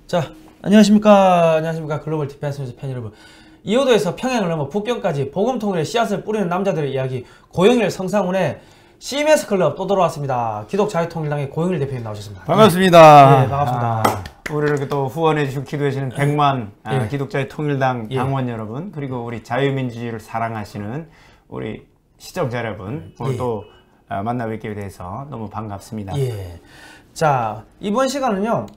자, 안녕하십니까. 글로벌 디펜스 뉴스 팬 여러분. 이호도에서 평양을 넘어 북경까지 복음통일의 씨앗을 뿌리는 남자들의 이야기, 고영일 성상훈의 CMS 클럽 또 돌아왔습니다. 기독자유통일당의 고영일 대표님 나오셨습니다. 반갑습니다. 네, 반갑습니다. 우리를 또 후원해주시고 기도해주시는 100만 예. 기독자유통일당 예. 당원 여러분, 그리고 우리 자유민주주의를 사랑하시는 우리 시청자 여러분, 오늘 예. 또 만나 뵙게 돼서 너무 반갑습니다. 예. 자, 이번 시간은요,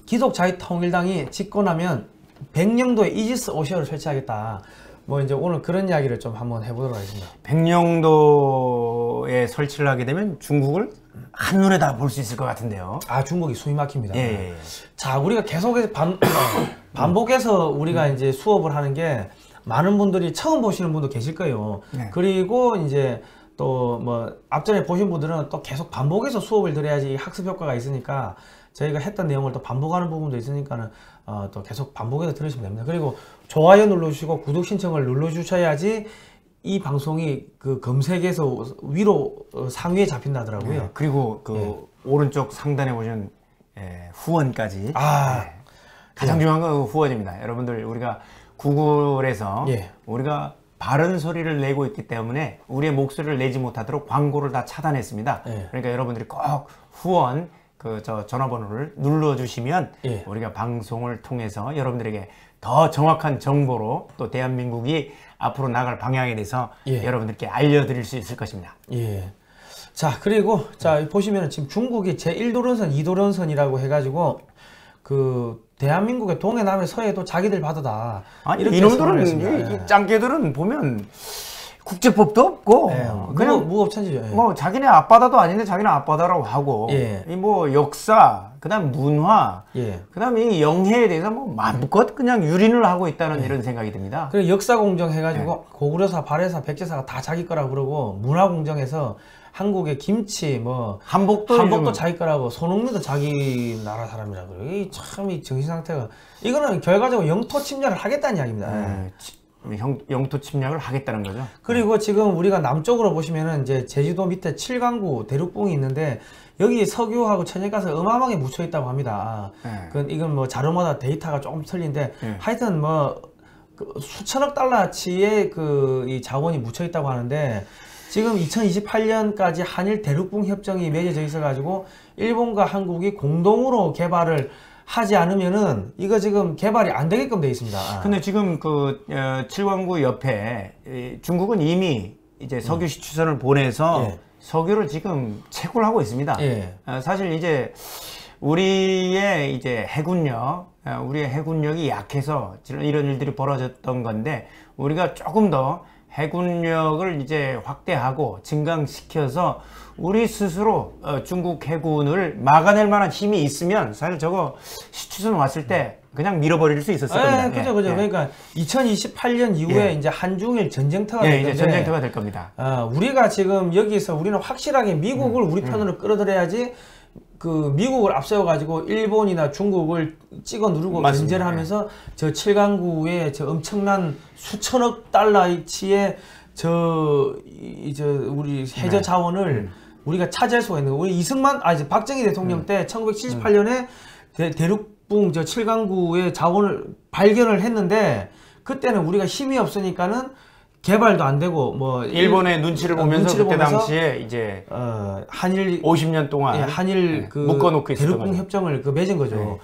기독자유통일당이 집권하면 백령도에 이지스 오시어를 설치하겠다. 뭐 이제 오늘 그런 이야기를 좀 한번 해보도록 하겠습니다. 백령도에 설치를 하게 되면 중국을 한눈에 다 볼 수 있을 것 같은데요. 아, 중국이 숨이 막힙니다. 예. 자, 우리가 계속해서 반복해서 우리가 이제 수업을 하는 게 많은 분들이 처음 보시는 분도 계실 거예요. 네. 그리고 이제 또 뭐 앞전에 보신 분들은 또 계속 반복해서 수업을 들어야지 학습 효과가 있으니까 저희가 했던 내용을 또 반복하는 부분도 있으니까는 또 계속 반복해서 들으시면 됩니다. 그리고 좋아요 눌러주시고 구독 신청을 눌러주셔야지 이 방송이 그 검색에서 위로 상위에 잡힌다 하더라고요. 네. 그리고 그 오른쪽 상단에 보시면 후원까지. 가장 중요한 건 후원입니다. 여러분들, 우리가 구글에서 우리가 바른 소리를 내고 있기 때문에 우리의 목소리를 내지 못하도록 광고를 다 차단했습니다. 그러니까 여러분들이 꼭 후원 저 전화번호를 눌러주시면 우리가 방송을 통해서 여러분들에게 더 정확한 정보로 또 대한민국이 앞으로 나갈 방향에 대해서 여러분들께 알려드릴 수 있을 것입니다. 자, 그리고 자 보시면은 지금 중국이 제1도련선, 2도련선이라고 해가지고 그 대한민국의 동해, 남해, 서해도 자기들 바다다. 아니, 이놈들은 이 짱개들은 보면 국제법도 없고 그냥 무법천지죠. 뭐 자기네 앞바다도 아닌데 자기네 앞바다라고 하고 이 뭐 역사, 그다음 문화, 그다음 이 영해에 대해서 뭐 마음껏 그냥 유린을 하고 있다는 이런 생각이 듭니다. 그리고 역사 공정 해가지고 고구려사, 발해사, 백제사가 다 자기 거라고 그러고, 문화 공정에서 한국의 김치, 뭐 한복도 자기 거라고, 손흥민도 자기 나라 사람이라고 그래요. 이 참 이 정신 상태가, 이거는 결과적으로 영토 침략을 하겠다는 이야기입니다. 영토 침략을 하겠다는 거죠. 그리고 지금 우리가 남쪽으로 보시면은 이제 제주도 밑에 칠강구 대륙봉이 있는데 여기 석유하고 천연가스 어마어마하게 묻혀 있다고 합니다. 이건 뭐 자료마다 데이터가 조금 틀린데 하여튼 뭐 수천억 달러치의 이 자원이 묻혀 있다고 하는데, 지금 2028년까지 한일 대륙봉 협정이 맺어져 있어 가지고 일본과 한국이 공동으로 개발을 하지 않으면은 이거 지금 개발이 안 되게끔 돼 있습니다. 근데 지금 칠광구 옆에 중국은 이미 이제 석유 시추선을 보내서 석유를 지금 채굴을 하고 있습니다. 사실 이제 우리의 우리의 해군력이 약해서 이런 일들이 벌어졌던 건데, 우리가 조금 더 해군력을 이제 확대하고 증강시켜서 우리 스스로 중국 해군을 막아낼 만한 힘이 있으면 사실 저거 시추선 왔을 때 그냥 밀어버릴 수 있었을 겁니다. 그죠. 그러니까 2028년 이후에 이제 한중일 전쟁터가 될 건데, 이제 전쟁터가 될 겁니다. 우리가 지금 여기서 우리는 확실하게 미국을 우리 편으로 끌어들여야지 미국을 앞세워 가지고 일본이나 중국을 찍어 누르고 견제를 하면서 저 칠강구에 저 엄청난 수천억 달러치의 우리 해저 자원을 우리가 차지할 수가 있는 거예요. 우리 박정희 대통령 때 1978년에 대륙봉 저 칠강구의 자원을 발견을 했는데, 그때는 우리가 힘이 없으니까는 개발도 안 되고 뭐 일본의 눈치를 보면서 그때 당시에 이제 한일 50년 동안 한일 묶어놓고 있었던 대륙봉 협정을 맺은 거죠.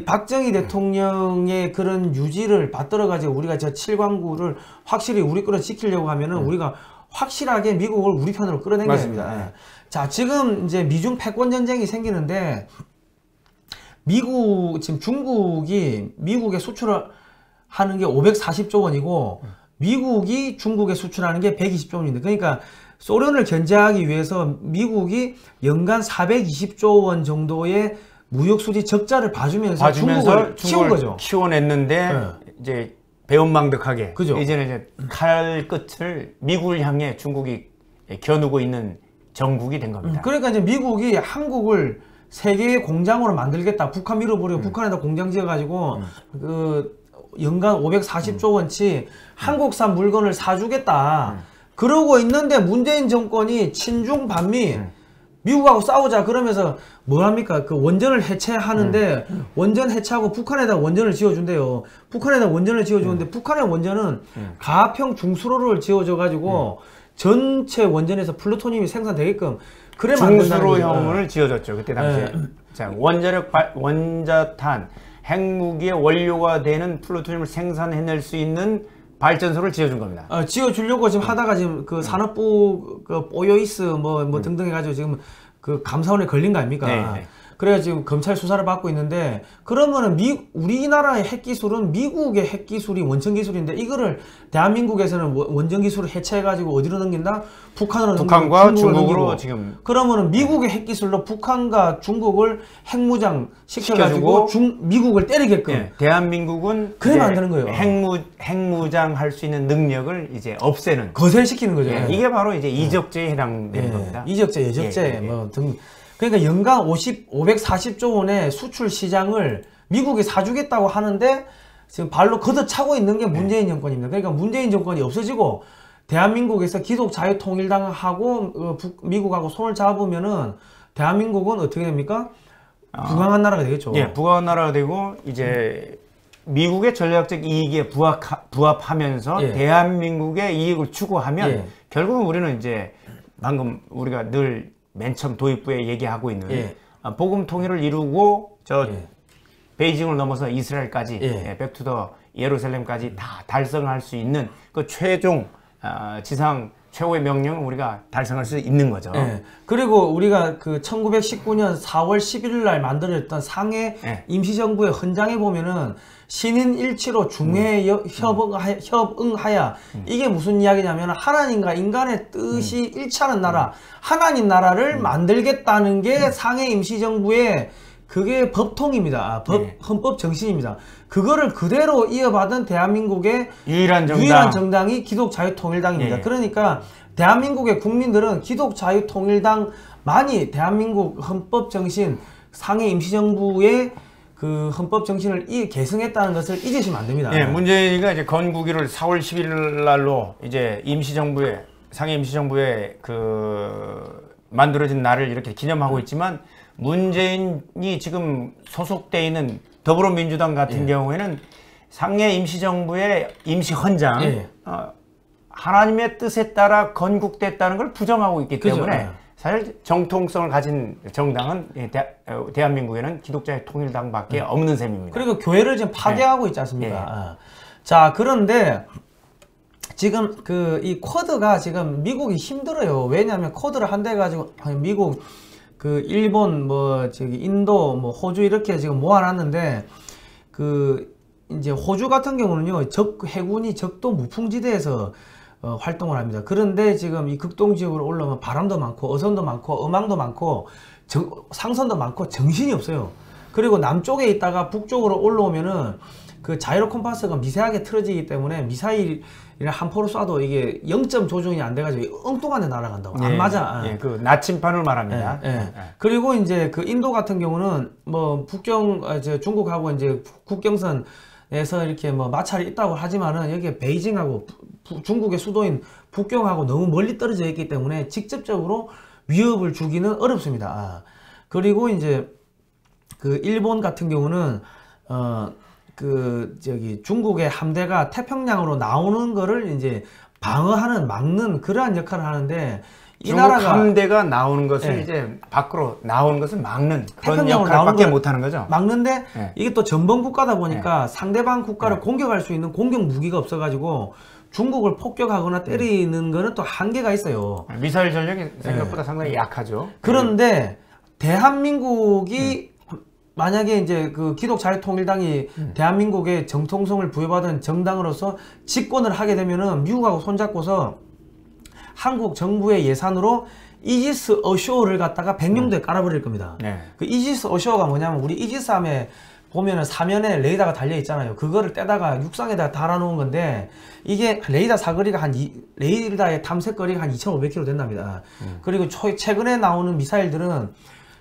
박정희 대통령의 그런 유지를 받들어 가지고 우리가 저 칠광구를 확실히 우리 거로 지키려고 하면은 우리가 확실하게 미국을 우리 편으로 끌어당겨야. 자, 지금 이제 미중 패권 전쟁이 생기는데, 지금 중국이 미국에 수출을 하는 게 540조 원이고 미국이 중국에 수출하는 게 120조 원인데, 그러니까 소련을 견제하기 위해서 미국이 연간 420조 원 정도의 무역수지 적자를 봐주면서 중국을 키운 거죠. 키워냈는데 이제 배은망덕하게 이제는 이제 칼 끝을 미국을 향해 중국이 겨누고 있는 정국이 된 겁니다. 그러니까 이제 미국이 한국을 세계의 공장으로 만들겠다. 북한 밀어버리고 북한에다 공장 지어가지고 연간 540조 원치 한국산 물건을 사주겠다. 그러고 있는데 문재인 정권이 친중 반미 미국하고 싸우자 그러면서 뭐 합니까? 그 원전을 해체하는데 원전 해체하고 북한에다 원전을 지어준대요. 북한에다 원전을 지어주는데 북한의 원전은 가평 중수로를 지어줘 가지고 전체 원전에서 플루토늄이 생산되게끔 그래 만든다는 거죠. 중수로형을 지어줬죠 그때 당시에. 자, 원자탄, 핵무기의 원료가 되는 플루토늄을 생산해낼 수 있는 발전소를 지어준 겁니다. 지어주려고 지금 하다가 지금 그 산업부 그 오요이스 뭐 등등 해가지고 지금 그 감사원에 걸린 거 아닙니까? 네. 그래야 지금 검찰 수사를 받고 있는데 그러면은 우리나라의 핵기술은 미국의 핵기술이 원천기술인데 이거를 대한민국에서는 원전기술을 해체해가지고 어디로 넘긴다? 북한과 중국으로 지금. 그러면은 미국의 핵기술로 북한과 중국을 핵무장 시켜가지고 미국을 때리게끔. 네. 대한민국은 그래 만드는 거예요. 핵무장 할 수 있는 능력을 이제 없애는. 거절시키는 거죠. 네. 이게 바로 이제 이적죄에 해당되는 겁니다. 이적죄, 예적죄 뭐 등. 그러니까 연간 540조 원의 수출 시장을 미국이 사주겠다고 하는데 지금 발로 걷어차고 있는 게 문재인 정권입니다. 그러니까 문재인 정권이 없어지고 대한민국에서 기독자유통일당하고 미국하고 손을 잡으면은 대한민국은 어떻게 됩니까? 부강한 나라가 되겠죠. 예, 부강한 나라가 되고 이제 미국의 전략적 이익에 부합하면서 대한민국의 이익을 추구하면 결국은 우리는 이제 방금 우리가 늘 맨 처음 도입부에 얘기하고 있는 복음 통일을 이루고 베이징을 넘어서 이스라엘까지 백투더 예루살렘까지 다 달성할 수 있는 그 최종 지상 최고의 명령을 우리가 달성할 수 있는 거죠. 그리고 우리가 그 1919년 4월 11일 날 만들어졌던 상해 임시정부의 헌장에 보면은 신인 일치로 중회 협응하야 이게 무슨 이야기냐면 하나님과 인간의 뜻이 일치하는 나라 하나님 나라를 만들겠다는 게 상해 임시정부의 그게 법통입니다. 헌법 정신입니다. 그거를 그대로 이어받은 대한민국의 유일한 정당이 기독자유통일당입니다. 그러니까 대한민국의 국민들은 기독자유통일당만이 대한민국 헌법 정신 상해 임시정부의 그 헌법 정신을 계승했다는 것을 잊으시면 안 됩니다. 문재인이가 이제 건국일을 4월 11일 날로 이제 상해 임시정부의 그 만들어진 날을 이렇게 기념하고 있지만 문재인이 지금 소속돼 있는 더불어민주당 같은 경우에는 상해 임시정부의 임시헌장 하나님의 뜻에 따라 건국됐다는 걸 부정하고 있기 때문에 사실 정통성을 가진 정당은 대한민국에는 기독자의 통일당밖에 없는 셈입니다. 그리고 교회를 지금 파괴하고 있지 않습니까? 자, 그런데 지금 이 쿼드가 지금 미국이 힘들어요. 왜냐하면 쿼드를 한 대 가지고 미국 일본 인도 호주 이렇게 지금 모아놨는데 이제 호주 같은 경우는요 해군이 적도 무풍지대에서 활동을 합니다. 그런데 지금 이 극동지역으로 올라오면 바람도 많고 어선도 많고 음항도 많고 상선도 많고 정신이 없어요. 그리고 남쪽에 있다가 북쪽으로 올라오면은 그 자이로 컴파스가 미세하게 틀어지기 때문에 미사일을 한 포로 쏴도 이게 0점 조정이 안 돼가지고 엉뚱한 데 날아간다고. 안 맞아. 그 나침판을 말합니다. 그리고 이제 그 인도 같은 경우는 중국하고 이제 국경선에서 이렇게 마찰이 있다고 하지만은 여기에 베이징하고 중국의 수도인 북경하고 너무 멀리 떨어져 있기 때문에 직접적으로 위협을 주기는 어렵습니다. 그리고 이제 그 일본 같은 경우는 중국의 함대가 태평양으로 나오는 거를 이제 막는 그러한 역할을 하는데 이 나라가 함대가 나오는 것을 이제 밖으로 나오는 것을 막는 그런 역할밖에 못 하는 거죠. 막는데 이게 또 전범 국가다 보니까 상대방 국가를 공격할 수 있는 공격 무기가 없어 가지고 중국을 폭격하거나 때리는 거는 또 한계가 있어요. 미사일 전력이 생각보다 상당히 약하죠. 그런데 대한민국이 만약에 이제 그 기독자유통일당이 대한민국의 정통성을 부여받은 정당으로서 집권을 하게 되면은 미국하고 손잡고서 한국 정부의 예산으로 이지스 어쇼어를 갖다가 백령도에 깔아버릴 겁니다. 그 이지스 어쇼어가 뭐냐면 우리 이지스함에 보면은 사면에 레이더가 달려 있잖아요. 그거를 떼다가 육상에다 달아놓은 건데 이게 레이더 사거리가 레이더의 탐색거리가 한 2,500km 된답니다. 그리고 최근에 나오는 미사일들은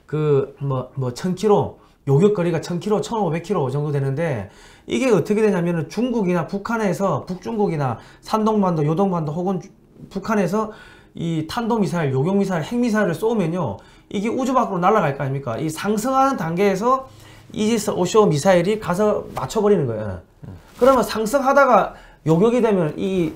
1,000km 요격거리가 1,000km, 1,500km 정도 되는데 이게 어떻게 되냐면은 중국이나 북한에서 북중국이나 산동반도, 요동반도 혹은 북한에서 이 탄도미사일, 요격미사일, 핵미사일을 쏘면요 이게 우주 밖으로 날아갈 거 아닙니까? 이 상승하는 단계에서 이지스 어쇼어 미사일이 가서 맞춰버리는 거예요. 그러면 상승하다가 요격이 되면 이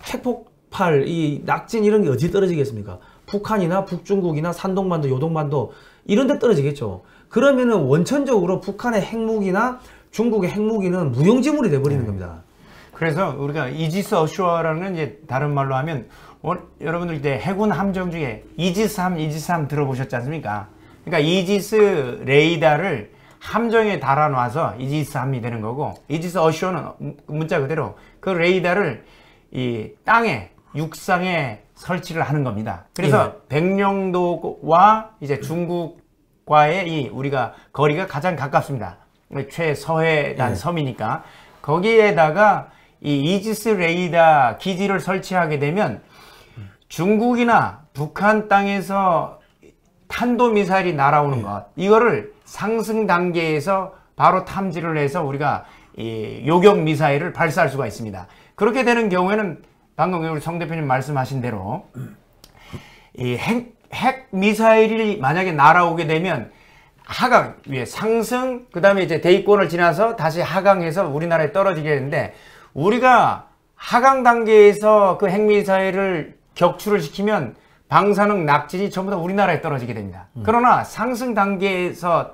핵폭발, 이 낙진 이런 게 어디 떨어지겠습니까? 북한이나 북중국이나 산동반도, 요동반도 이런 데 떨어지겠죠. 그러면은 원천적으로 북한의 핵무기나 중국의 핵무기는 무용지물이 돼버리는 겁니다. 그래서 우리가 이지스 어쇼어라는 이제 다른 말로 하면 여러분들 이제 해군 함정 중에 이지스 함 들어보셨지 않습니까? 그러니까 이지스 레이더를 함정에 달아놔서 이지스 함이 되는 거고, 이지스 어쇼어는 문자 그대로 그 레이더를 이 땅에 육상에 설치를 하는 겁니다. 그래서 백령도와 이제 중국과의 이 우리가 거리가 가장 가깝습니다. 최서해단 섬이니까 거기에다가 이 이지스 레이더 기지를 설치하게 되면 중국이나 북한 땅에서 탄도미사일이 날아오는 것, 이거를 상승 단계에서 바로 탐지를 해서 우리가 이 요격 미사일을 발사할 수가 있습니다. 그렇게 되는 경우에는 방금 우리 성 대표님 말씀하신 대로 이 핵 미사일이 만약에 날아오게 되면 하강 위에 상승, 그 다음에 이제 대기권을 지나서 다시 하강해서 우리나라에 떨어지게 되는데, 우리가 하강 단계에서 그 핵미사일을 격추를 시키면 방사능 낙진이 전부 다 우리나라에 떨어지게 됩니다. 그러나 상승 단계에서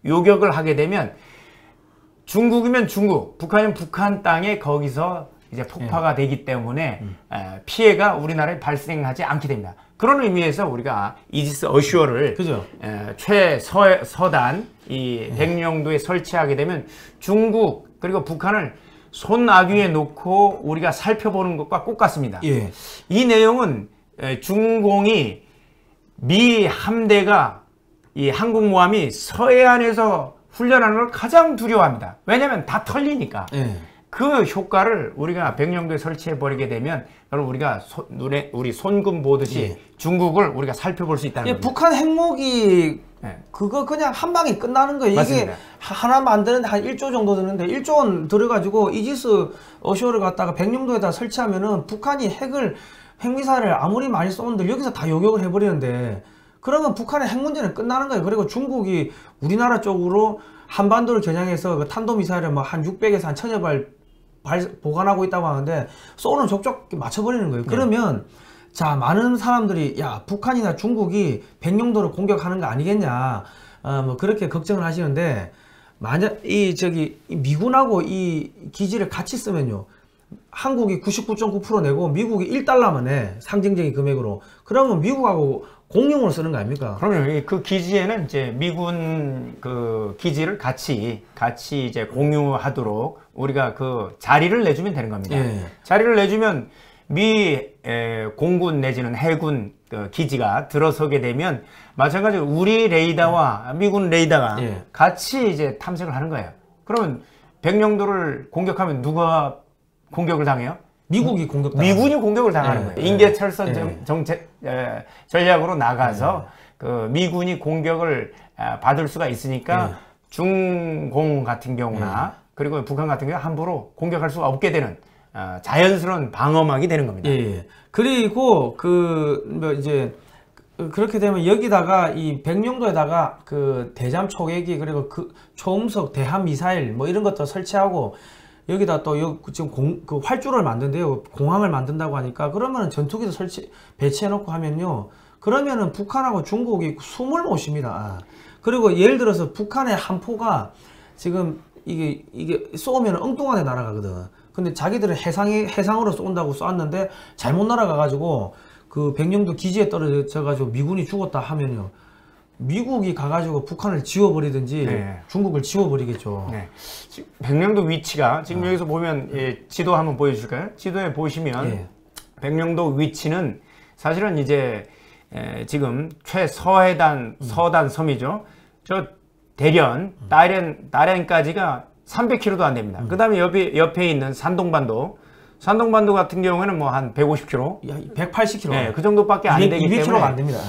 요격을 하게 되면 중국이면 중국, 북한이면 북한 땅에 거기서 이제 폭파가 되기 때문에 피해가 우리나라에 발생하지 않게 됩니다. 그런 의미에서 우리가 이지스 어쇼어를 최서단 이 백령도에 설치하게 되면 중국 그리고 북한을 손아귀에 놓고 우리가 살펴보는 것과 똑같습니다. 이 내용은 중공이 미 함대가 이 한국모함이 서해안에서 훈련하는 걸 가장 두려워합니다. 왜냐하면 다 털리니까. 그 효과를 우리가 백령도에 설치해 버리게 되면 그럼 우리가 우리 손금 보듯이 중국을 우리가 살펴볼 수 있다는 겁니다. 북한 핵무기 그거 그냥 한 방에 끝나는 거예요. 맞습니다. 이게 하나 만드는데 한 1조 정도 드는데 1조 원 들어가지고 이지스 어쇼를 갖다가 백령도에다 설치하면은 북한이 핵미사일을 아무리 많이 쏘는데 여기서 다 요격을 해버리는데, 그러면 북한의 핵 문제는 끝나는 거예요. 그리고 중국이 우리나라 쪽으로 한반도를 겨냥해서 그 탄도미사일을 뭐 한 600에서 한 1000여 발 보관하고 있다고 하는데 쏘는 족족 맞춰버리는 거예요. 그러면 자, 많은 사람들이 야, 북한이나 중국이 백령도를 공격하는 거 아니겠냐, 뭐 그렇게 걱정을 하시는데, 만약 이 미군하고 이 기지를 같이 쓰면요, 한국이 99.9% 내고 미국이 1달러만 내, 상징적인 금액으로. 그러면 미국하고 공용으로 쓰는 거 아닙니까? 그러면 그 기지에는 이제 미군 그 기지를 같이 이제 공유하도록 우리가 그 자리를 내주면 되는 겁니다. 자리를 내주면 미 공군 내지는 해군 그 기지가 들어서게 되면 마찬가지로 우리 레이더와 미군 레이더가 같이 이제 탐색을 하는 거예요. 그러면 백령도를 공격하면 누가 공격을 당해요? 미국이 미군이 공격을 당하는 거예요. 인계철선 전략으로 나가서 그 미군이 공격을 받을 수가 있으니까 중공 같은 경우나 그리고 북한 같은 경우 함부로 공격할 수가 없게 되는 자연스러운 방어막이 되는 겁니다. 그리고 뭐 이제 그렇게 되면 여기다가 이 백령도에다가 그 대잠 초계기 그리고 그 초음속 대함 미사일 뭐 이런 것도 설치하고, 여기다 또 지금 그 활주로를 만든대요. 공항을 만든다고 하니까, 그러면 전투기도 배치해 놓고 하면요, 그러면은 북한하고 중국이 숨을 못 쉽니다. 그리고 예를 들어서 북한의 한 포가 지금 이게 쏘면 엉뚱한 데 날아가거든. 근데 자기들은 해상으로 쏜다고 쏘았는데 잘못 날아가가지고 그 백령도 기지에 떨어져가지고 미군이 죽었다 하면요, 미국이 가가지고 북한을 지워버리든지 중국을 지워버리겠죠. 백령도 위치가 지금 여기서 보면 지도 한번 보여줄까요? 지도에 보시면 백령도 위치는 사실은 이제 지금 최서해단 서단 섬이죠. 저 대련, 다롄까지가 300km도 안 됩니다. 그 다음에 옆에 있는 산동반도 같은 경우에는 뭐 한 150km, 180km, 그 정도밖에 안 되기 200km가 때문에 안 됩니다.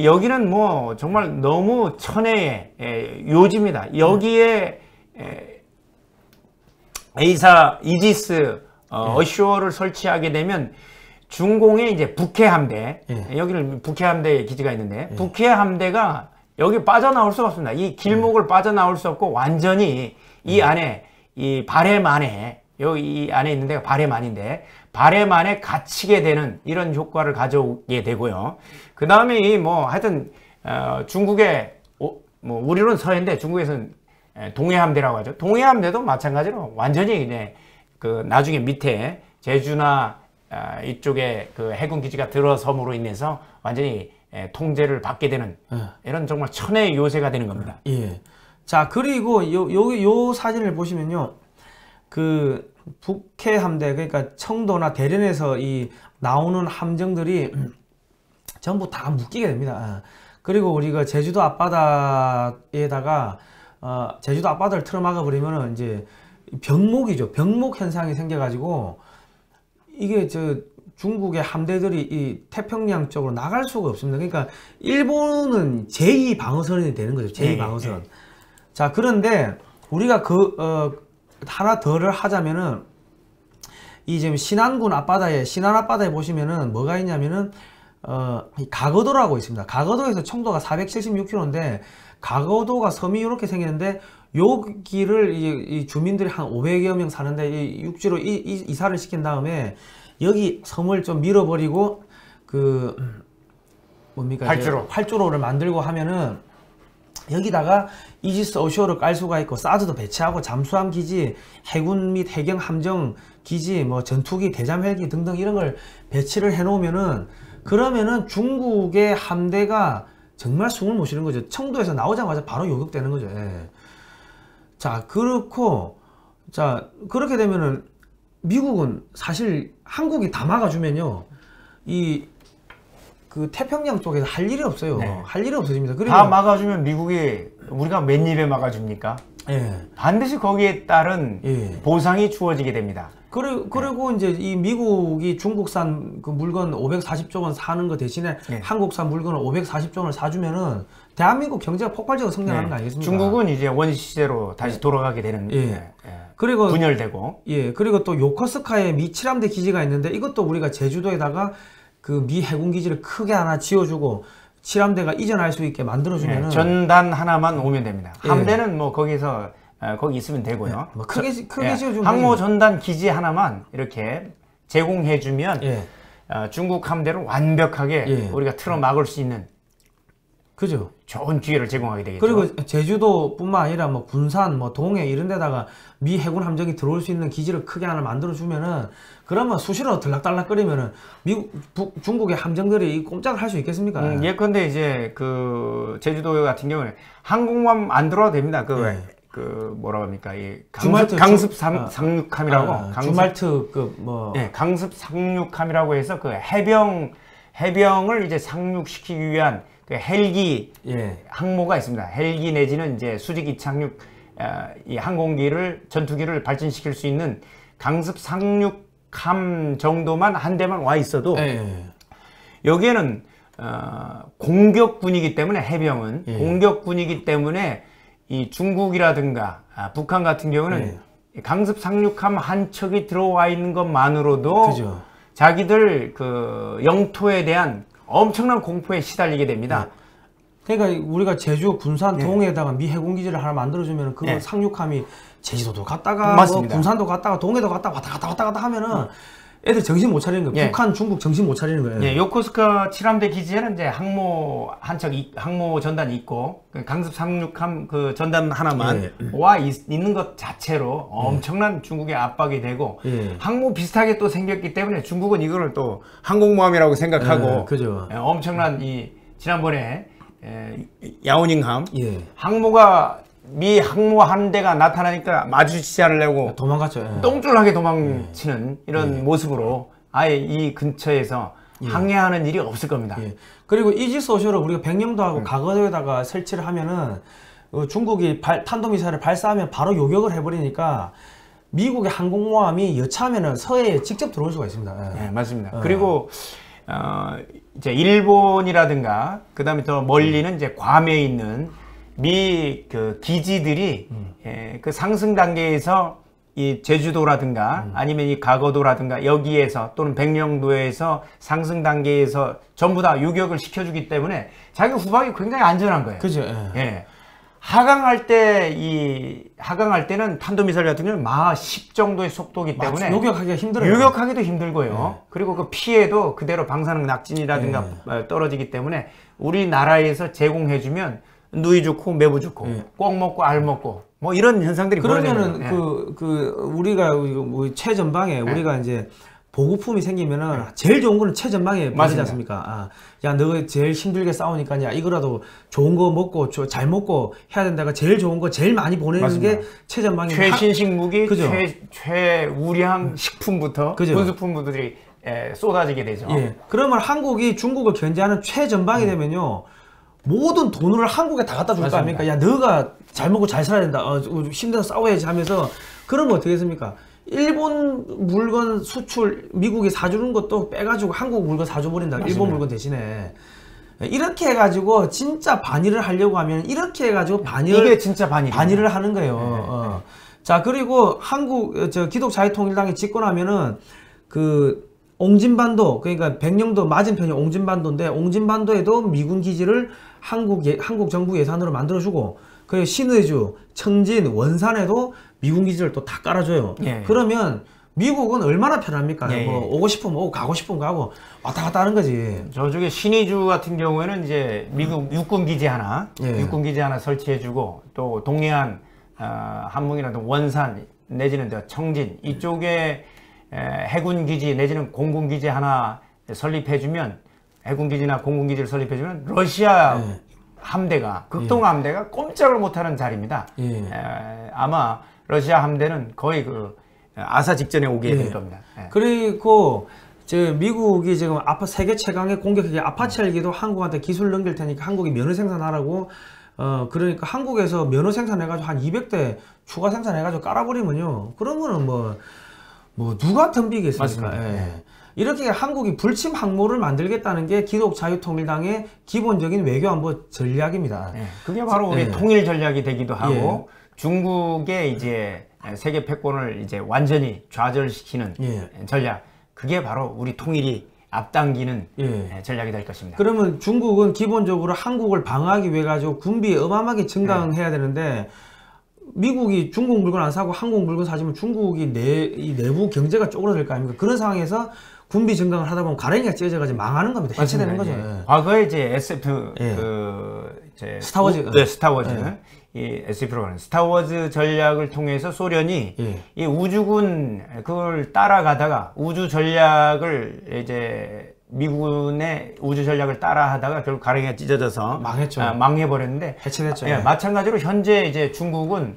여기는 뭐 정말 너무 천혜의 요지입니다. 여기에 이지스 어쇼어를 설치하게 되면 중공의 이제 북해 함대, 여기를 북해 함대 기지가 있는데 북해 함대가 여기 빠져나올 수가 없습니다. 이 길목을 빠져나올 수 없고 완전히 이 안에 이 바램 안에 여기 이 안에 있는 데가 바램 안인데 바램 안에 갇히게 되는 이런 효과를 가져오게 되고요. 그 다음에 이 뭐 하여튼 중국의 뭐 우리는 서해인데 중국에서는 동해 함대라고 하죠. 동해 함대도 마찬가지로 완전히 이제 그 나중에 밑에 제주나 이쪽에 그 해군 기지가 들어섬으로 인해서 완전히 통제를 받게 되는 이런 정말 천혜의 요새가 되는 겁니다. 예. 자, 그리고 요 사진을 보시면요. 그 북해 함대, 그러니까 청도나 대련에서 이 나오는 함정들이 전부 다 묶이게 됩니다. 그리고 우리가 제주도 앞바다에다가 제주도 앞바다를 틀어막아 버리면은 이제 병목이죠. 병목 현상이 생겨가지고 이게 중국의 함대들이 이 태평양 쪽으로 나갈 수가 없습니다. 그러니까 일본은 제2 방어선이 되는 거죠. 제2 방어선. 자, 그런데 우리가 하나 더를 하자면은 이 지금 신안 앞바다에 보시면은 뭐가 있냐면은 가거도라고 있습니다. 가거도에서 청도가 476km인데 가거도가 섬이 이렇게 생겼는데 여기를 이 주민들이 한 500여 명 사는데 이 육지로 이사를 시킨 다음에 여기 섬을 좀 밀어버리고 그 뭡니까 활주로를 만들고 하면은 여기다가 이지스 어쇼를 깔 수가 있고 사드도 배치하고 잠수함 기지, 해군 및 해경 함정 기지, 뭐 전투기, 대잠 헬기 등등 이런 걸 배치를 해 놓으면은 그러면은 중국의 함대가 정말 숨을 못 쉬는 거죠. 청도에서 나오자마자 바로 요격되는 거죠. 예. 자, 그렇게 되면은 미국은 사실 한국이 다 막아주면요. 그 태평양 쪽에서 할 일이 없어요. 할 일이 없어집니다. 그리고 다 막아주면 미국이 우리가 몇 입에 막아줍니까? 반드시 거기에 따른 보상이 주어지게 됩니다. 그리고 이제 이 미국이 중국산 그 물건 540조 원 사는 거 대신에 한국산 물건을 540조 원을 사주면은 대한민국 경제가 폭발적으로 성장하는 거 아니겠습니까? 중국은 이제 원시 시대로 다시 돌아가게 되는 그리고 분열되고 그리고 또 요코스카에 미 칠함대 기지가 있는데 이것도 우리가 제주도에다가 그 미 해군 기지를 크게 하나 지어주고 칠함대가 이전할 수 있게 만들어주면은 전단 하나만 오면 됩니다. 함대는 뭐 거기서 거기 있으면 되고요. 뭐 크게 지어주면 항모 전단 기지 하나만 이렇게 제공해주면 중국 함대를 완벽하게 우리가 틀어 막을 수 있는 그죠. 좋은 기회를 제공하게 되겠죠. 그리고 제주도뿐만 아니라 뭐 군산, 뭐 동해 이런 데다가 미 해군 함정이 들어올 수 있는 기지를 크게 하나 만들어 주면은 그러면 수시로 들락달락거리면은 중국의 함정들이 꼼짝을 할 수 있겠습니까? 예컨대 이제 그 제주도 같은 경우는 항공모함 안 들어와도 됩니다. 그 뭐라고 합니까? 이 강습 상륙함이라고 주말트 강습 상륙함이라고 해서 그 해병을 이제 상륙시키기 위한 그 헬기 항모가 있습니다. 헬기 내지는 이제 수직 이착륙 이 항공기를 전투기를 발진시킬 수 있는 강습 상륙함 정도만 한 대만 와 있어도 여기에는 공격군이기 때문에 해병은 공격군이기 때문에 이 중국이라든가 북한 같은 경우는 강습 상륙함 한 척이 들어와 있는 것만으로도 그죠. 자기들 그 영토에 대한 엄청난 공포에 시달리게 됩니다. 그러니까 우리가 제주, 군산, 동해에다가 미 해군기지를 하나 만들어주면 그 상륙함이 제주도도 갔다가 뭐 군산도 갔다가 동해도 갔다가 왔다 갔다 하면은 애들 정신 못 차리는 거예요. 북한, 중국 정신 못 차리는 거예요. 요코스카 칠함대 기지에는 이제 항모 한 척, 항모 전단이 있고 강습 상륙함 그 전단 하나만 와 있는 것 자체로 엄청난 중국의 압박이 되고 항모 비슷하게 또 생겼기 때문에 중국은 이거를 또 항공모함이라고 생각하고 그죠. 엄청난 이 지난번에 야오닝함 항모가 미 항모 한 대가 나타나니까 마주치지 않으려고 도망갔죠. 똥줄하게 도망치는 이런 모습으로 아예 이 근처에서 항해하는 일이 없을 겁니다. 그리고 이지스 어쇼를 우리가 백령도하고 가거도에다가 설치를 하면은 중국이 탄도미사일을 발사하면 바로 요격을 해버리니까 미국의 항공모함이 여차하면은 서해에 직접 들어올 수가 있습니다. 맞습니다. 그리고 이제 일본이라든가 그 다음에 더 멀리는 이제 괌에 있는 미 그 기지들이 그 상승 단계에서 이 제주도라든가 아니면 이 가거도라든가 여기에서 또는 백령도에서 상승 단계에서 전부 다 유격을 시켜주기 때문에 자기 후방이 굉장히 안전한 거예요. 그죠. 예. 하강할 때는 탄도미사일 같은 경우는 마 10 정도의 속도이기 때문에 요격하기가 힘들어요. 요격하기도 힘들고요. 그리고 그 피해도 그대로 방사능 낙진이라든가 떨어지기 때문에 우리나라에서 제공해주면 누이 좋고 매부 좋고 꼭 먹고 알 먹고 뭐 이런 현상들이 그러면은 우리가 뭐 최전방에 우리가 이제 보급품이 생기면은 제일 좋은 거는 최전방에 보내지 않습니까? 야, 너 제일 힘들게 싸우니까 야 이거라도 좋은 거 먹고 잘 먹고 해야 된다가 제일 좋은 거 제일 많이 보내는 맞습니다. 게 최전방에 최신식 무기, 최우량 식품부터 군수품들이 쏟아지게 되죠. 예. 그러면 한국이 중국을 견제하는 최전방이 되면요. 모든 돈을 한국에 다 갖다 줄 거 아닙니까? 야, 너가 잘 먹고 잘 살아야 된다. 힘들어서 싸워야지 하면서 그러면 어떻게 했습니까? 일본 물건 수출 미국이 사주는 것도 빼가지고 한국 물건 사줘버린다. 맞습니다. 일본 물건 대신에. 이렇게 해가지고 진짜 반일을 하려고 하면 이렇게 해가지고 이게 진짜 반일을 하는 거예요. 자, 그리고 기독자유통일당이 집권하면은 옹진반도, 그러니까 백령도 맞은편이 옹진반도인데 옹진반도에도 미군 기지를 한국 정부 예산으로 만들어주고, 그리고 신의주, 청진, 원산에도 미군 기지를 또 다 깔아줘요. 그러면 미국은 얼마나 편합니까? 뭐 오고 싶으면 오고 가고 싶으면 가고 왔다 갔다 하는 거지. 저쪽에 신의주 같은 경우에는 이제 미국 육군 기지 하나, 육군 기지 하나 설치해주고 또 동해안 함흥이라든 원산 내지는 청진 이쪽에 해군 기지 내지는 공군 기지 하나 설립해주면 해군 기지나 공군 기지를 설립해주면 러시아 함대가 극동 함대가 꼼짝을 못하는 자리입니다. 아마 러시아 함대는 거의 아사 직전에 오게 될 겁니다. 그리고 미국이 지금 세계 최강의 공격기 아파치 헬기도 한국한테 기술 넘길 테니까 한국이 면허 생산하라고 그러니까 한국에서 면허 생산해가지고 한 200대 추가 생산해가지고 깔아버리면요. 그러면은 뭐 누가 덤비겠습니까? 이렇게 한국이 불침 항모를 만들겠다는 게 기독자유통일당의 기본적인 외교안보 전략입니다. 그게 바로 우리 통일 전략이 되기도 하고 중국의 이제 세계 패권을 이제 완전히 좌절시키는 전략. 그게 바로 우리 통일이 앞당기는 전략이 될 것입니다. 그러면 중국은 기본적으로 한국을 방어하기 위해 가지고 군비 어마어마하게 증강해야 되는데 미국이 중국 물건 안 사고 한국 물건 사주면 중국이 내부 경제가 쪼그라들 거 아닙니까? 그런 상황에서 군비 증강을 하다 보면 가랭이가 찢어져가지고 망하는 겁니다. 해체되는 거죠. 과거에 이제 SF 스타워즈, 스타워즈 이 SF 프로그램 스타워즈 전략을 통해서 소련이 이 우주군 그걸 따라가다가 우주 전략을 이제 미군의 우주 전략을 따라하다가 결국 가랭이가 찢어져서 망했죠. 망해버렸는데 해체됐죠. 마찬가지로 현재 이제 중국은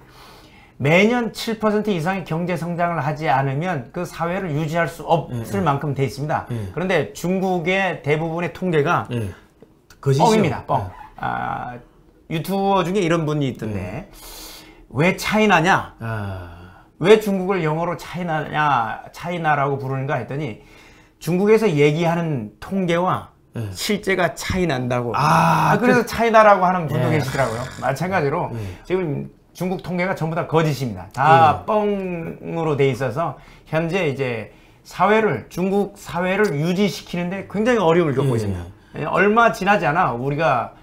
매년 7% 이상의 경제 성장을 하지 않으면 그 사회를 유지할 수 없을 만큼 돼 있습니다. 그런데 중국의 대부분의 통계가 뻥입니다. 뻥. 유튜버 중에 이런 분이 있던데 왜 차이나냐? 왜 중국을 영어로 차이나라고 부르는가 했더니 중국에서 얘기하는 통계와 실제가 차이 난다고. 그래서 차이나라고 하는 분도 계시더라고요. 마찬가지로 지금 중국 통계가 전부 다 거짓입니다. 다 뻥으로 돼 있어서 현재 이제 중국 사회를 유지시키는데 굉장히 어려움을 겪고 있습니다. 얼마 지나지 않아 우리가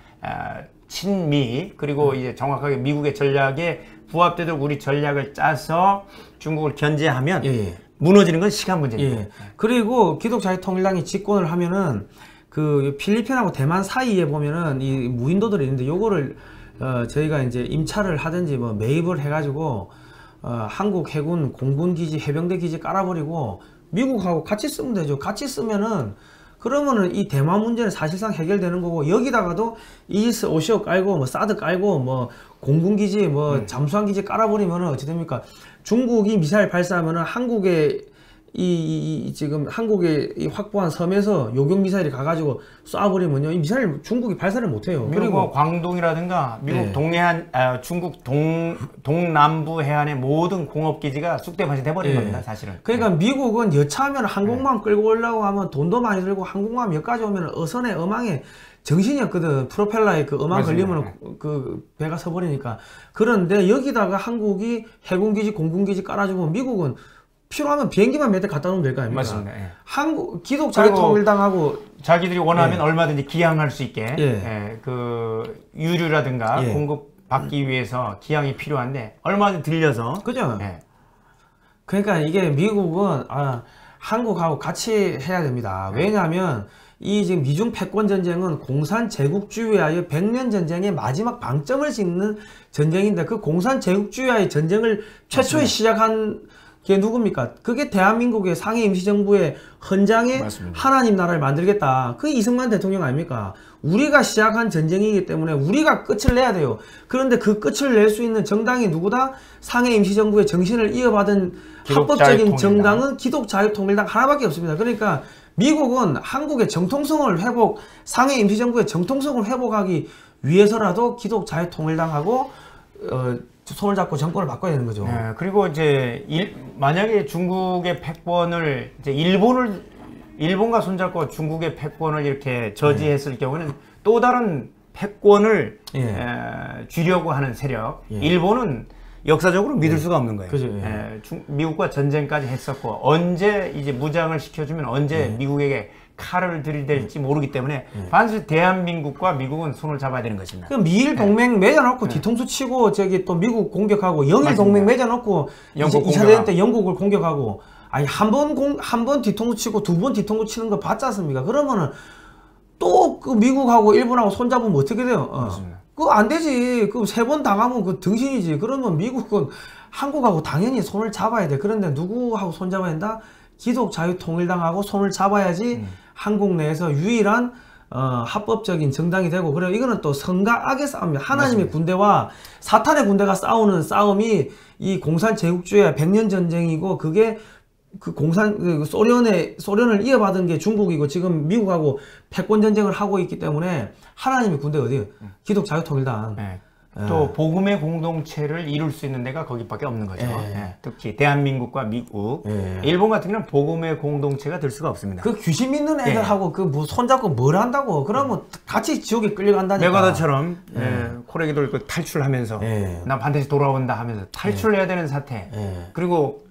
친미 그리고 이제 정확하게 미국의 전략에 부합되도록 우리 전략을 짜서 중국을 견제하면 무너지는 건 시간 문제입니다. 그리고 기독자유통일당이 집권을 하면은 필리핀하고 대만 사이에 보면은 이 무인도들이 있는데 요거를 저희가 이제 임차를 하든지 뭐 매입을 해가지고 한국 해군 공군기지 해병대 기지 깔아버리고 미국하고 같이 쓰면 되죠. 같이 쓰면은 그러면은 이 대만 문제는 사실상 해결되는 거고 여기다가도 이지스 오시오 깔고 뭐 사드 깔고 뭐 공군기지 뭐 잠수함 기지 깔아버리면은 어찌 됩니까? 중국이 미사일 발사하면은 한국의 지금 한국의 확보한 섬에서 요격 미사일이 가가지고 쏴버리면요 이 미사일 중국이 발사를 못해요. 그리고 광동이라든가 미국 동해안, 중국 동남부 해안의 모든 공업기지가 쑥대밭이 돼버린 겁니다, 사실은. 그러니까 미국은 여차하면 항공모함 끌고 오려고 하면 돈도 많이 들고 항공모함 여기까지 오면 어선에 어망에 정신이 없거든. 프로펠러에 그 음악 걸리면 그 배가 서버리니까. 그런데 여기다가 한국이 해군기지, 공군기지 깔아주면 미국은 필요하면 비행기만 몇 대 갖다 놓으면 될 거 아닙니까? 맞습니다. 예. 한국 기독 자유통일당하고 자기들이 원하면 얼마든지 기항할 수 있게 예. 그 유류라든가 공급받기 위해서 기항이 필요한데 얼마든지 들려서 그죠? 그러니까 이게 미국은 한국하고 같이 해야 됩니다. 왜냐하면 이 지금 미중 패권 전쟁은 공산 제국주의와의 100년 전쟁의 마지막 방점을 찍는 전쟁인데 그 공산 제국주의와의 전쟁을 최초에 시작한 게 누굽니까? 그게 대한민국의 상해 임시정부의 헌장에 하나님 나라를 만들겠다. 그게 이승만 대통령 아닙니까? 우리가 시작한 전쟁이기 때문에 우리가 끝을 내야 돼요. 그런데 그 끝을 낼 수 있는 정당이 누구다? 상해 임시정부의 정신을 이어받은 합법적인 정당은 기독자유통일당 하나밖에 없습니다. 그러니까 미국은 한국의 정통성을 상해 임시정부의 정통성을 회복하기 위해서라도 기독자유통일당하고 손을 잡고 정권을 바꿔야 되는 거죠. 그리고 이제 만약에 중국의 패권을 이제 일본과 손잡고 중국의 패권을 이렇게 저지했을 경우는 또 다른 패권을 쥐려고 하는 세력. 일본은 역사적으로 믿을 수가 없는 거예요. 그죠, 미국과 전쟁까지 했었고 언제 이제 무장을 시켜주면 언제 미국에게 칼을 들이댈지 모르기 때문에 반드시 대한민국과 미국은 손을 잡아야 되는 것입니다. 그럼 미일 동맹 맺어놓고 뒤통수 치고 저기 또 미국 공격하고 영일 동맹 맺어놓고 이제 2차 대전 때 영국을 공격하고 아니 한 번 뒤통수 치고 두 번 뒤통수 치는 거 봤지 않습니까? 그러면은 또 그 미국하고 일본하고 손잡으면 어떻게 돼요? 그거 안 되지. 그 세 번 당하면 그 등신이지. 그러면 미국은 한국하고 당연히 손을 잡아야 돼. 그런데 누구하고 손 잡아야 된다? 기독자유통일당하고 손을 잡아야지 한국 내에서 유일한 합법적인 정당이 되고 그래요. 이거는 또 선과 악의 싸움입니다. 하나님의 군대와 사탄의 군대가 싸우는 싸움이 이 공산 제국주의의 100년 전쟁이고 그게 그 소련을 이어받은 게 중국이고 지금 미국하고 패권 전쟁을 하고 있기 때문에 하나님의 군대 어디에요? 기독자유통일당. 또 복음의 공동체를 이룰 수 있는 데가 거기밖에 없는 거죠. 특히 대한민국과 미국, 일본 같은 경우는 복음의 공동체가 될 수가 없습니다. 그 귀신 믿는 애들하고 그 뭐 손잡고 뭘 한다고? 그러면 같이 지옥에 끌려간다니까. 메가더처럼 코레기돌 그 탈출하면서 난 반드시 돌아온다 하면서 탈출해야 되는 사태. 그리고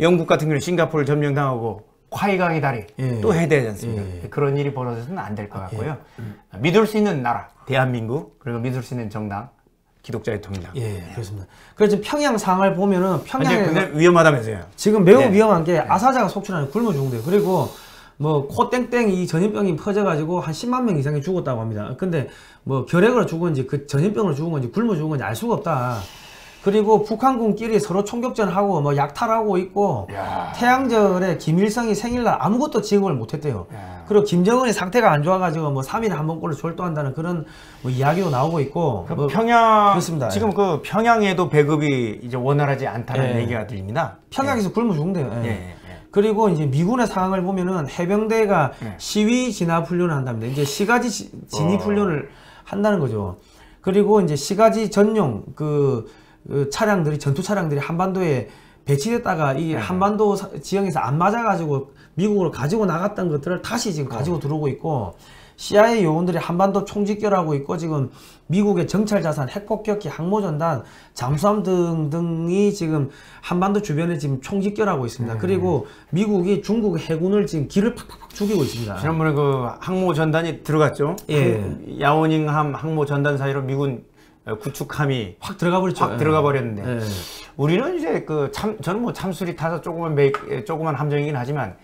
영국 같은 경우는 싱가포르를 점령당하고 콰이강의 다리 또 해야 되지 않습니까? 그런 일이 벌어져서는 안 될 것 같고요. 믿을 수 있는 나라, 대한민국, 그리고 믿을 수 있는 정당, 기독자유통일당. 그렇습니다. 그래서 지금 평양 상황을 보면은 평양에 근데 위험하다면서요? 지금 매우 위험한 게 아사자가 속출하는 굶어 죽는데요. 그리고 뭐 코땡땡 이 전염병이 퍼져가지고 한 10만 명 이상이 죽었다고 합니다. 근데 뭐 결핵으로 죽은지 그 전염병으로 죽은 건지 굶어 죽은 건지 알 수가 없다. 그리고 북한군끼리 서로 총격전하고 뭐 약탈하고 있고 태양절에 김일성이 생일날 아무것도 지급을 못했대요. 그리고 김정은이 상태가 안 좋아가지고 뭐 3일에 한 번꼴로 졸도한다는 그런 뭐 이야기도 나오고 있고 뭐 평양 그렇습니다. 지금 그 평양에도 배급이 이제 원활하지 않다는 얘기가 들립니다. 평양에서 굶어 죽는데요. 그리고 이제 미군의 상황을 보면은 해병대가 시위 진압 훈련을 한답니다. 이제 시가지 진입 훈련을 한다는 거죠. 그리고 이제 시가지 전용 그 차량들이 전투 차량들이 한반도에 배치됐다가 이 한반도 지형에서 안 맞아가지고 미국으로 가지고 나갔던 것들을 다시 지금 가지고 들어오고 있고 CIA 요원들이 한반도 총집결하고 있고 지금 미국의 정찰 자산, 핵폭격기, 항모전단, 잠수함 등등이 지금 한반도 주변에 지금 총집결하고 있습니다. 그리고 미국이 중국 해군을 지금 기를 팍팍팍 죽이고 있습니다. 지난번에 그 항모전단이 들어갔죠. 야오닝함 항모전단 사이로 미군 구축함이 확 들어가 버렸죠. 확 들어가 버렸는데 우리는 이제 저는 뭐 참수리 타서 조그만 함정이긴 하지만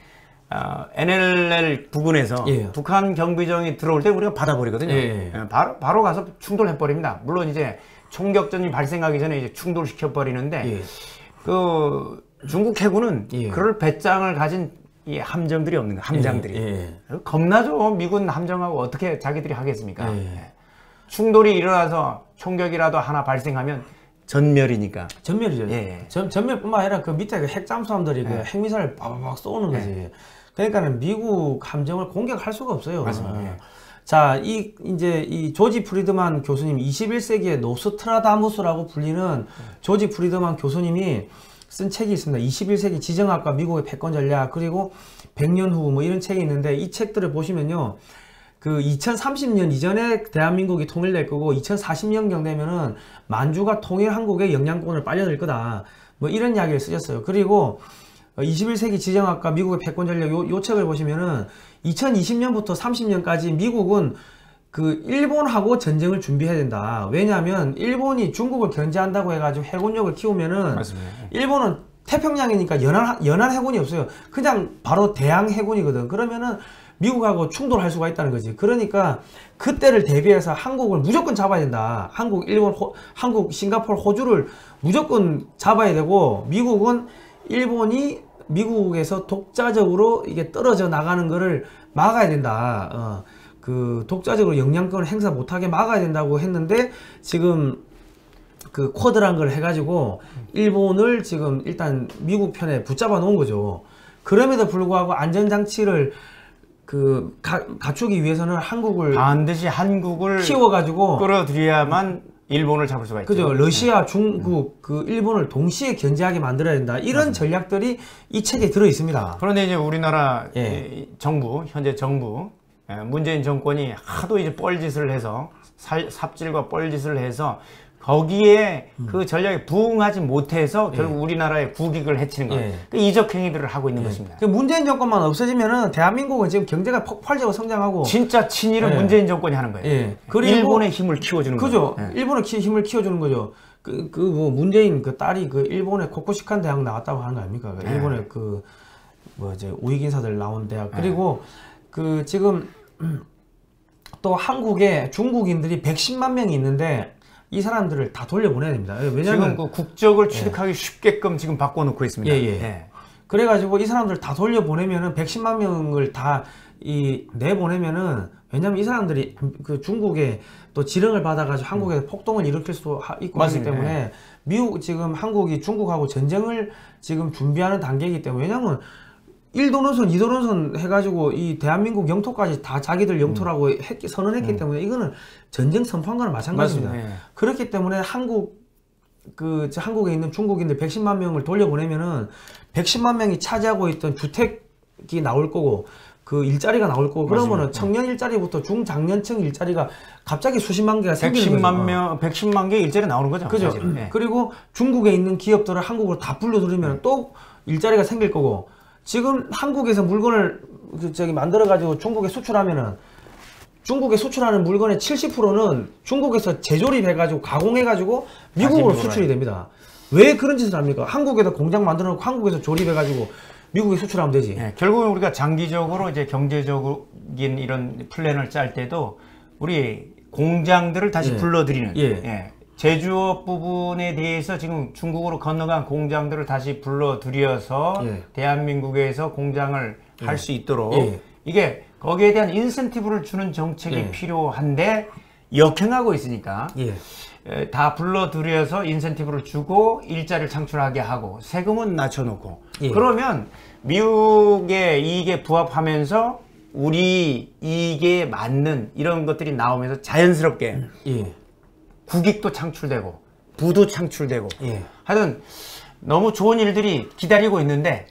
NLL 부근에서 북한 경비정이 들어올 때 우리가 받아버리거든요. 바로 가서 충돌해 버립니다. 물론 이제 총격전이 발생하기 전에 이제 충돌시켜 버리는데 그 중국 해군은 그럴 배짱을 가진 이 함정들이 없는 거예요. 함장들이 겁나죠. 미군 함정하고 어떻게 자기들이 하겠습니까? 충돌이 일어나서 총격이라도 하나 발생하면 전멸이니까. 전멸이죠. 전멸뿐만 아니라 그 밑에 그 핵잠수함들이 그 핵미사일 바바박 쏘는 거지. 그러니까는 미국 함정을 공격할 수가 없어요. 맞습니다. 자, 이제 이 조지 프리드만 교수님, 21세기의 노스트라다무스라고 불리는 조지 프리드만 교수님이 쓴 책이 있습니다. 21세기 지정학과 미국의 패권 전략, 그리고 100년 후 뭐 이런 책이 있는데 이 책들을 보시면요. 그 2030년 이전에 대한민국이 통일될 거고 2040년경 되면은 만주가 통일 한국의 영향권을 빨려들 거다. 뭐 이런 이야기를 쓰셨어요. 그리고 21세기 지정학과 미국의 패권 전략 요 책을 보시면은 2020년부터 30년까지 미국은 그 일본하고 전쟁을 준비해야 된다. 왜냐하면 일본이 중국을 견제한다고 해가지고 해군력을 키우면은 맞습니다. 일본은 태평양이니까 연안 해군이 없어요. 그냥 바로 대양 해군이거든. 그러면은 미국하고 충돌할 수가 있다는 거지. 그러니까 그때를 대비해서 한국을 무조건 잡아야 된다. 한국, 일본, 한국, 싱가포르, 호주를 무조건 잡아야 되고 미국은 일본이 미국에서 독자적으로 이게 떨어져 나가는 거를 막아야 된다. 그 독자적으로 영향권을 행사 못하게 막아야 된다고 했는데 지금 그 쿼드란 걸 해가지고 일본을 지금 일단 미국 편에 붙잡아 놓은 거죠. 그럼에도 불구하고 안전장치를 그 갖추기 위해서는 한국을 반드시 한국을 키워가지고 끌어들여야만 일본을 잡을 수가 있죠. 그죠. 러시아, 중국, 그 일본을 동시에 견제하게 만들어야 된다. 이런 맞습니다. 전략들이 이 책에 들어 있습니다. 그런데 이제 우리나라 정부, 현재 정부 문재인 정권이 하도 이제 뻘짓을 해서 삽질과 뻘짓을 해서 거기에 그 전략에 부응하지 못해서 결국 우리나라의 국익을 해치는 거예요. 그 이적 행위들을 하고 있는 것입니다. 그 문재인 정권만 없어지면은 대한민국은 지금 경제가 폭발적으로 성장하고 진짜 친일은 문재인 정권이 하는 거예요. 그리고 일본의 힘을 키워주는 거죠. 그죠. 일본의 힘을 키워주는 거죠. 뭐 문재인 그 딸이 그 일본의 코쿠시칸 대학 나왔다고 하는 거 아닙니까? 그 일본의 그 뭐 이제 우익 인사들 나온 대학. 그리고 그 지금 또 한국에 중국인들이 110만 명이 있는데 이 사람들을 다 돌려보내야 됩니다. 왜냐하면 지금 그 국적을 취득하기 쉽게끔 지금 바꿔놓고 있습니다. 그래가지고 이 사람들 다 돌려보내면은 110만 명을 다 내보내면은 왜냐면 이 사람들이 그 중국에 또 지령을 받아가지고 한국에서 폭동을 일으킬 수도 있고 하기 때문에 미국 지금 한국이 중국하고 전쟁을 지금 준비하는 단계이기 때문에 왜냐면 1도노선, 2도노선 해가지고 이 대한민국 영토까지 다 자기들 영토라고 선언했기 때문에 이거는 전쟁 선포한 거랑 마찬가지입니다. 그렇기 때문에 한국에 있는 중국인들 110만 명을 돌려보내면은 110만 명이 차지하고 있던 주택이 나올 거고 그 일자리가 나올 거고 그러면은 청년 일자리부터 중장년층 일자리가 갑자기 수십만 개가 생기는 거죠. 110만 개의 일자리 나오는 거죠. 그죠. 그리고 중국에 있는 기업들을 한국으로 다 불러들이면 또 일자리가 생길 거고 지금 한국에서 물건을 만들어가지고 중국에 수출하면은 중국에 수출하는 물건의 70%는 중국에서 재조립해가지고 가공해가지고 미국으로 수출이 됩니다. 왜 그런 짓을 합니까? 한국에서 공장 만들어놓고 한국에서 조립해가지고 미국에 수출하면 되지. 결국은 우리가 장기적으로 이제 경제적인 이런 플랜을 짤 때도 우리 공장들을 다시 불러들이는 제조업 부분에 대해서 지금 중국으로 건너간 공장들을 다시 불러들여서 대한민국에서 공장을 할 수 있도록 이게 거기에 대한 인센티브를 주는 정책이 필요한데 역행하고 있으니까 다 불러들여서 인센티브를 주고 일자리를 창출하게 하고 세금은 낮춰놓고 그러면 미국의 이익에 부합하면서 우리 이익에 맞는 이런 것들이 나오면서 자연스럽게 국익도 창출되고 부도 창출되고 하여튼 너무 좋은 일들이 기다리고 있는데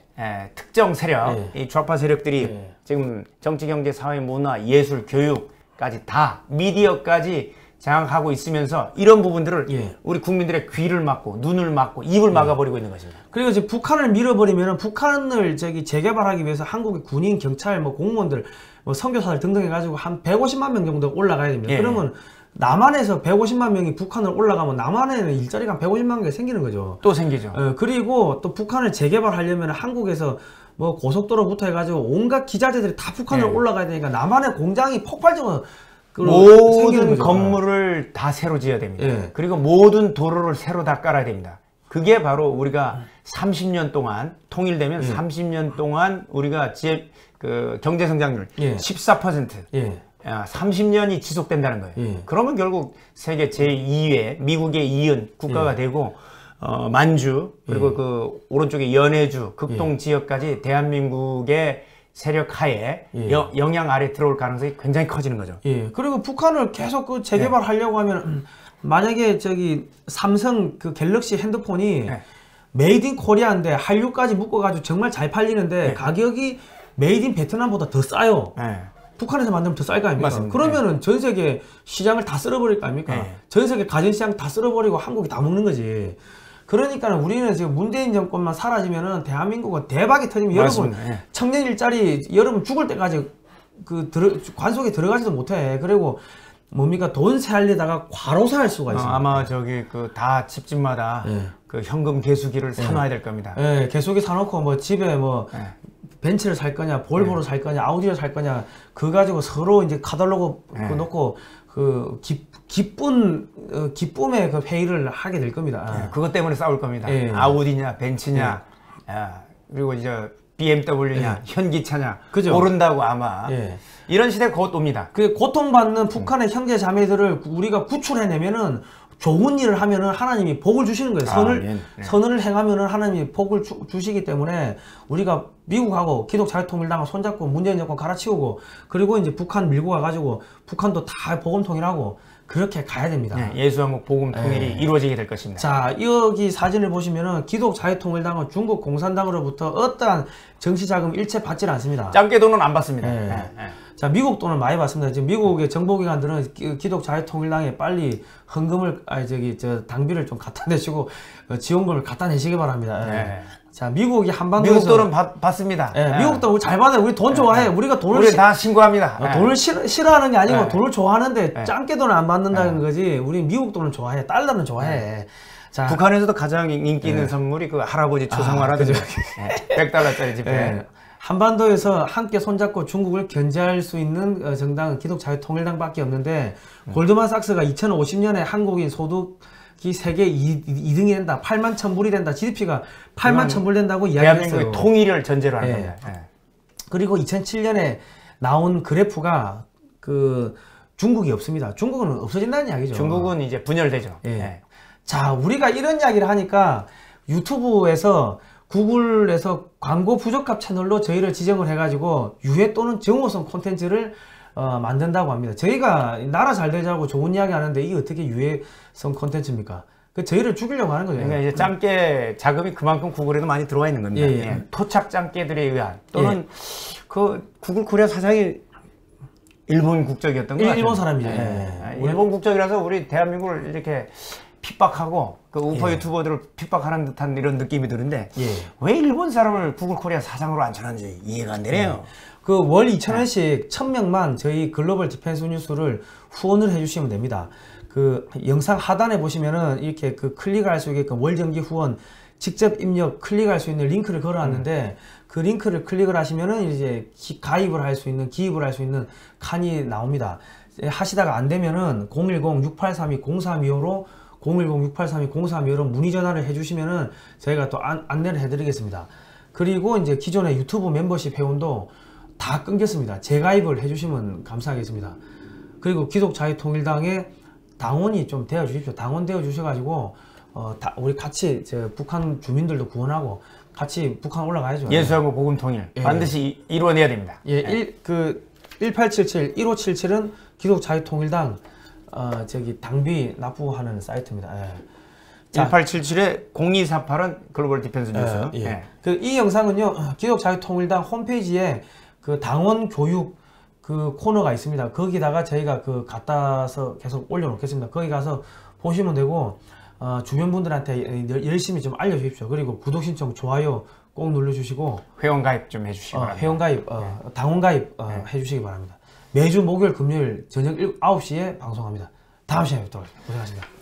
특정 세력, 이 좌파 세력들이 지금 정치, 경제, 사회, 문화, 예술, 교육까지 다 미디어까지 장악하고 있으면서 이런 부분들을 우리 국민들의 귀를 막고 눈을 막고 입을 막아버리고 있는 것입니다. 그리고 이제 북한을 밀어버리면 북한을 재개발하기 위해서 한국의 군인, 경찰, 뭐 공무원들, 뭐 선교사들 등등 해가지고 한 150만 명 정도 올라가야 됩니다. 그러면 남한에서 150만 명이 북한을 올라가면 남한에는 일자리가 한 150만 개가 생기는 거죠. 또 생기죠. 그리고 또 북한을 재개발하려면 한국에서 뭐 고속도로부터 해가지고 온갖 기자재들이 다 북한으로 올라가야 되니까 남한의 공장이 폭발적으로 모든 건물을 다 새로 지어야 됩니다. 그리고 모든 도로를 새로 다 깔아야 됩니다. 그게 바로 우리가 30년 동안 통일되면 30년 동안 우리가 그 경제 성장률 14% 30년이 지속된다는 거예요. 그러면 결국 세계 제2의 미국에 이은 국가가 되고 만주 그리고 그 오른쪽에 연해주 극동 지역까지 대한민국의 세력 하에 영향 아래 들어올 가능성이 굉장히 커지는 거죠. 그리고 북한을 계속 그 재개발하려고 하면 만약에 삼성 그 갤럭시 핸드폰이 메이드 인 코리아인데 한류까지 묶어가지고 정말 잘 팔리는데 가격이 메이드 인 베트남보다 더 싸요. 북한에서 만들면 더 쌀 거 아닙니까? 맞습니다. 그러면은 전 세계 시장을 다 쓸어버릴 거 아닙니까? 전 세계 가전 시장 다 쓸어버리고 한국이 다 먹는 거지. 그러니까 우리는 지금 문재인 정권만 사라지면은 대한민국은 대박이 터지면 여러분 청년 일자리 여러분 죽을 때까지 관속에 들어가지도 못해. 그리고 뭡니까 돈 세알리다가 과로사할 수가 있습니다. 아마 저기 다 집집마다 그 현금 개수기를 사놔야 될 겁니다. 개수기 사놓고 뭐 집에 뭐 벤츠를 살 거냐, 볼보를 살 거냐, 아우디를 살 거냐, 그거 가지고 서로 이제 카탈로그 놓고 기쁨의 그 회의를 하게 될 겁니다. 그것 때문에 싸울 겁니다. 아우디냐, 벤츠냐, 그리고 이제 BMW냐, 현기차냐, 그죠? 모른다고 아마 이런 시대 곧 옵니다. 그 고통받는 북한의 형제 자매들을 우리가 구출해내면은 좋은 일을 하면은 하나님이 복을 주시는 거예요. 선을 행하면은 하나님이 복을 주시기 때문에 우리가 미국하고 기독자유통일당하고 손잡고 문재인 정권 갈아치우고 그리고 이제 북한 밀고 가가지고 북한도 다 복음 통일하고 그렇게 가야 됩니다. 예수왕국 복음 통일이 이루어지게 될 것입니다. 자, 여기 사진을 보시면은 기독자유통일당은 중국 공산당으로부터 어떠한 정치 자금 일체 받질 않습니다. 짱깨 돈은 안 받습니다. 자, 미국 돈은 많이 받습니다. 지금 미국의 정보기관들은 기독자유통일당에 빨리 헌금을, 당비를 좀 갖다 내시고 지원금을 갖다 내시기 바랍니다. 자, 미국이 한반도에서 미국 돈은 받습니다. 미국 돈 잘 받아요. 우리 돈 좋아해. 우리가 돈을 우리 다 신고합니다. 돈을 싫어하는 게 아니고 돈을 좋아하는데 짱깨 돈을 안 받는다는 거지. 우리 미국 돈을 좋아해. 달러는 좋아해. 자, 북한에서도 가장 인기 있는 선물이 그 할아버지 초상화라든지 $100짜리 지폐. 한반도에서 함께 손잡고 중국을 견제할 수 있는 정당은 기독자유통일당밖에 없는데 골드만삭스가 2050년에 한국인 소득이 세계 2등이 된다. 8만 1,000불이 된다. GDP가 8만 1,000불 된다고 이야기했어요. 대한민국의 통일을 전제로 하는 겁니다. 그리고 2007년에 나온 그래프가 중국이 없습니다. 중국은 없어진다는 이야기죠. 중국은 이제 분열되죠. 자, 우리가 이런 이야기를 하니까 유튜브에서 구글에서 광고 부적합 채널로 저희를 지정을 해가지고 유해 또는 정오성 콘텐츠를 만든다고 합니다. 저희가 나라 잘 되자고 좋은 이야기 하는데 이게 어떻게 유해성 콘텐츠입니까? 저희를 죽이려고 하는 거죠. 그러니까 이제 짱깨 자금이 그만큼 구글에도 많이 들어와 있는 겁니다. 토착 짱깨들에 의한 또는 그 구글 코리아 사장이 일본 국적이었던 거 같아요. 일본 사람이죠. 일본 국적이라서 우리 대한민국을 이렇게 핍박하고 그 우파 유튜버들을 핍박하는 듯한 이런 느낌이 드는데 왜 일본 사람을 구글 코리아 사장으로 앉혀놨는지 이해가 안 되네요. 그 월 2,000원씩 1,000명만 저희 글로벌 디펜스 뉴스를 후원을 해주시면 됩니다. 그 영상 하단에 보시면은 이렇게 클릭을 할 수 있게끔 월정기 후원 직접 입력 클릭할 수 있는 링크를 걸어놨는데 그 링크를 클릭을 하시면은 이제 가입을 할 수 있는 기입을 할 수 있는 칸이 나옵니다. 하시다가 안 되면은 010-6832-0325로 010-6832-0325로 문의 전화를 해주시면은 저희가 또 안내를 해드리겠습니다. 그리고 이제 기존의 유튜브 멤버십 회원도 다 끊겼습니다. 재가입을 해주시면 감사하겠습니다. 그리고 기독자유통일당의 당원이 좀 되어 주십시오. 당원 되어 주셔가지고 우리 같이 북한 주민들도 구원하고 같이 북한 올라가야죠. 예수하고 복음 통일 반드시 이루어내야 됩니다. 1877 1577은 기독자유통일당 당비 납부하는 사이트입니다. 1877에 0248은 글로벌 디펜스 뉴스. 이 영상은요 기독자유통일당 홈페이지에 그 당원 교육 그 코너가 있습니다. 거기다가 저희가 갖다서 계속 올려놓겠습니다. 거기 가서 보시면 되고 주변 분들한테 열심히 좀 알려주십시오. 그리고 구독 신청, 좋아요 꼭 눌러주시고 회원 가입 좀 해주시기 바랍니다. 회원 가입, 당원 가입 해주시기 바랍니다. 매주 목요일, 금요일 저녁 9시에 방송합니다. 다음 시간에 뵙도록 하겠습니다. 고생하셨습니다.